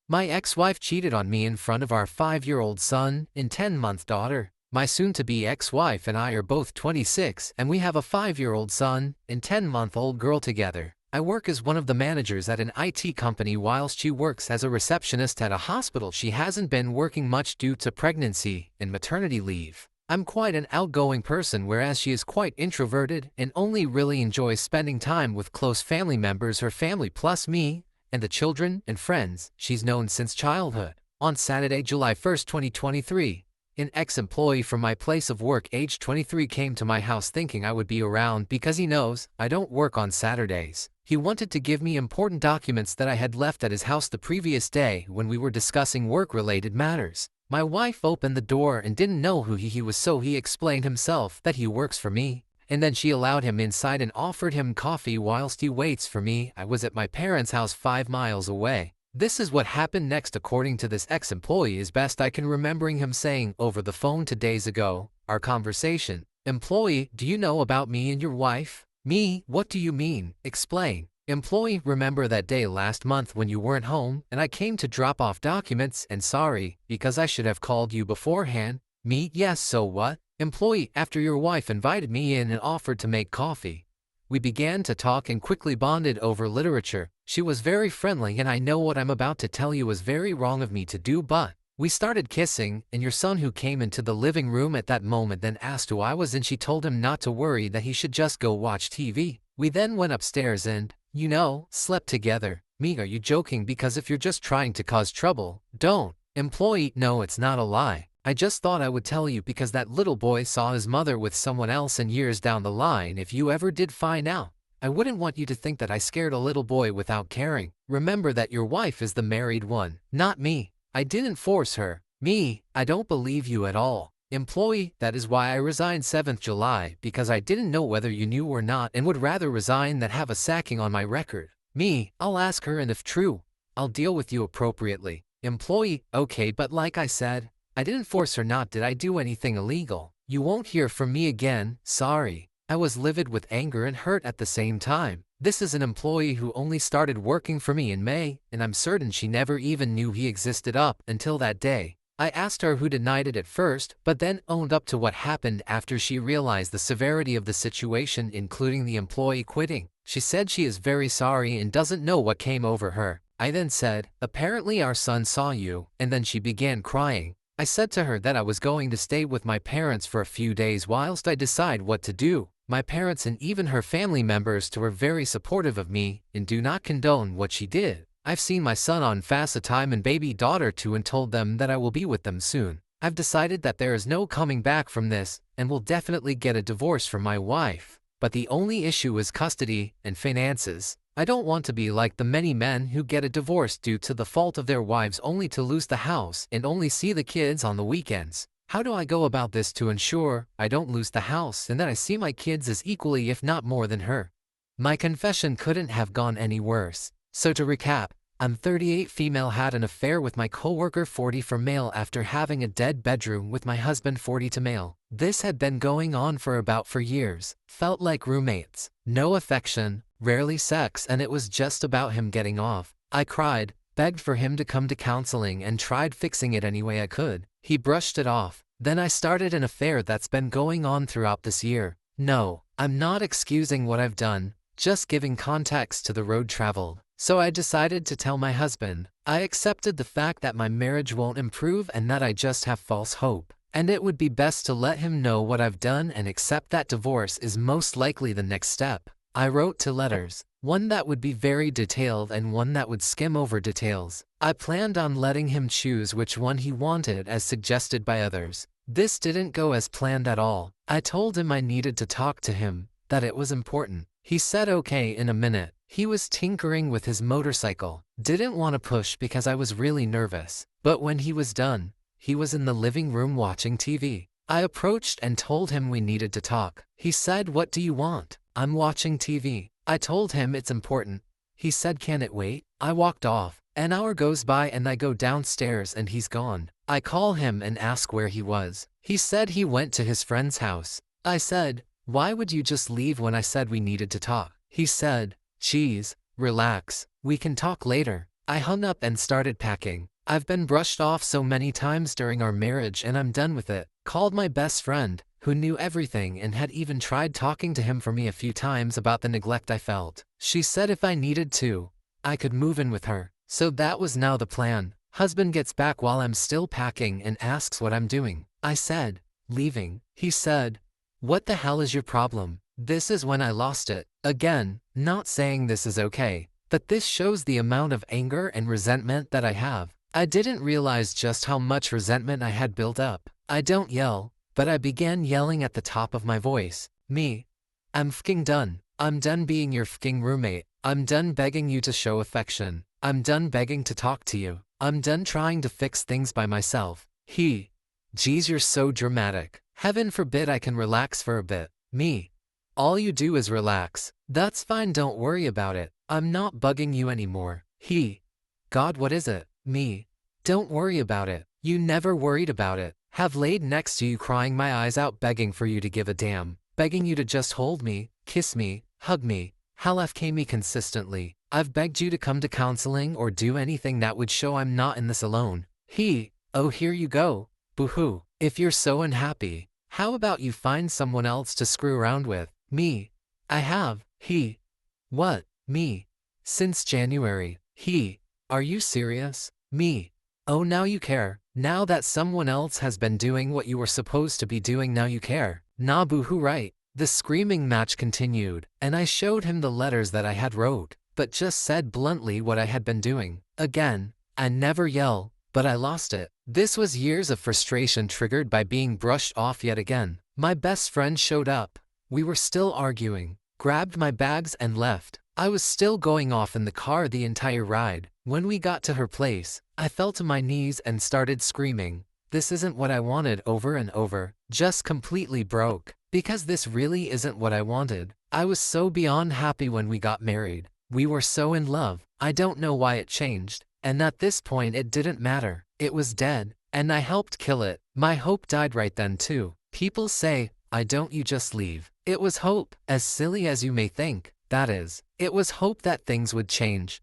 My ex-wife cheated on me in front of our 5-year-old son and 10-month daughter. My soon-to-be ex-wife and I are both 26 and we have a 5-year-old son and 10-month-old girl together. I work as one of the managers at an IT company whilst she works as a receptionist at a hospital. She hasn't been working much due to pregnancy and maternity leave. I'm quite an outgoing person, whereas she is quite introverted and only really enjoys spending time with close family members, her family plus me, and the children and friends she's known since childhood. On Saturday, July 1st, 2023, an ex-employee from my place of work, age 23, came to my house thinking I would be around because he knows I don't work on Saturdays. He wanted to give me important documents that I had left at his house the previous day when we were discussing work-related matters. My wife opened the door and didn't know who he was, so he explained himself that he works for me, and then she allowed him inside and offered him coffee whilst he waits for me. I was at my parents' house 5 miles away. This is what happened next according to this ex-employee, as best I can remembering him saying over the phone 2 days ago. Our conversation. Employee: do you know about me and your wife? Me: what do you mean? Explain. Employee: remember that day last month when you weren't home and I came to drop off documents, and sorry, because I should have called you beforehand. Me: yes, so what? Employee: after your wife invited me in and offered to make coffee, we began to talk and quickly bonded over literature. She was very friendly, and I know what I'm about to tell you was very wrong of me to do, but we started kissing, and your son, who came into the living room at that moment, then asked who I was, and she told him not to worry, that he should just go watch TV. We then went upstairs and, slept together. Me: are you joking? Because if you're just trying to cause trouble, don't. Employee: no, it's not a lie. I just thought I would tell you because that little boy saw his mother with someone else, and years down the line, if you ever did find out, I wouldn't want you to think that I scared a little boy without caring. Remember that your wife is the married one, not me. I didn't force her. Me: I don't believe you at all. Employee: that is why I resigned 7th July, because I didn't know whether you knew or not and would rather resign than have a sacking on my record. Me: I'll ask her, and if true, I'll deal with you appropriately. Employee: okay, but like I said, I didn't force her, not did I do anything illegal. You won't hear from me again, sorry. I was livid with anger and hurt at the same time. This is an employee who only started working for me in May, and I'm certain she never even knew he existed up until that day. I asked her, who denied it at first, but then owned up to what happened after she realized the severity of the situation, including the employee quitting. She said she is very sorry and doesn't know what came over her. I then said, apparently our son saw you, and then she began crying. I said to her that I was going to stay with my parents for a few days whilst I decide what to do. My parents and even her family members too were very supportive of me and do not condone what she did. I've seen my son on FaceTime time and baby daughter too, and told them that I will be with them soon. I've decided that there is no coming back from this and will definitely get a divorce from my wife. But the only issue is custody and finances. I don't want to be like the many men who get a divorce due to the fault of their wives, only to lose the house and only see the kids on the weekends. How do I go about this to ensure I don't lose the house and that I see my kids as equally, if not more, than her? My confession couldn't have gone any worse. So to recap, I'm 38, female, had an affair with my coworker, 44, male, after having a dead bedroom with my husband, 42, male. This had been going on for about 4 years. Felt like roommates. No affection, rarely sex, and it was just about him getting off. I cried, begged for him to come to counseling, and tried fixing it any way I could. He brushed it off. Then I started an affair that's been going on throughout this year. No, I'm not excusing what I've done, just giving context to the road traveled. So I decided to tell my husband. I accepted the fact that my marriage won't improve and that I just have false hope. And it would be best to let him know what I've done and accept that divorce is most likely the next step. I wrote 2 letters, one that would be very detailed and one that would skim over details. I planned on letting him choose which one he wanted, as suggested by others. This didn't go as planned at all. I told him I needed to talk to him, that it was important. He said okay in a minute. He was tinkering with his motorcycle. Didn't want to push because I was really nervous. But when he was done, he was in the living room watching TV. I approached and told him we needed to talk. He said, what do you want? I'm watching TV. I told him it's important. He said, can it wait? I walked off. An hour goes by and I go downstairs and he's gone. I call him and ask where he was. He said he went to his friend's house. I said, why would you just leave when I said we needed to talk? He said, geez, relax, we can talk later. I hung up and started packing. I've been brushed off so many times during our marriage and I'm done with it. Called my best friend, who knew everything and had even tried talking to him for me a few times about the neglect I felt. She said if I needed to, I could move in with her. So that was now the plan. Husband gets back while I'm still packing and asks what I'm doing. I said, leaving. He said, what the hell is your problem? This is when I lost it. Again, not saying this is okay, but this shows the amount of anger and resentment that I have. I didn't realize just how much resentment I had built up. I don't yell, but I began yelling at the top of my voice. Me. I'm fking done. I'm done being your fking roommate. I'm done begging you to show affection. I'm done begging to talk to you. I'm done trying to fix things by myself. He. Geez, you're so dramatic. Heaven forbid I can relax for a bit. Me. All you do is relax. That's fine, don't worry about it. I'm not bugging you anymore. He. God, what is it? Me. Don't worry about it. You never worried about it. Have laid next to you crying my eyes out begging for you to give a damn. Begging you to just hold me, kiss me, hug me. Hell FK me consistently. I've begged you to come to counseling or do anything that would show I'm not in this alone. He. Oh, here you go. Boo-hoo. If you're so unhappy, how about you find someone else to screw around with? Me. I have. He. What? Me. Since January. He. Are you serious? Me. Oh, now you care. Now that someone else has been doing what you were supposed to be doing, now you care. Nah, boo-hoo, right. The screaming match continued, and I showed him the letters that I had wrote, but just said bluntly what I had been doing. Again, I never yell, but I lost it. This was years of frustration triggered by being brushed off yet again. My best friend showed up. We were still arguing, grabbed my bags and left. I was still going off in the car the entire ride. When we got to her place, I fell to my knees and started screaming. This isn't what I wanted, over and over. Just completely broke. Because this really isn't what I wanted. I was so beyond happy when we got married. We were so in love. I don't know why it changed. And at this point it didn't matter. It was dead. And I helped kill it. My hope died right then too. People say, "Why don't you just leave?" It was hope. As silly as you may think, that is. It was hope that things would change.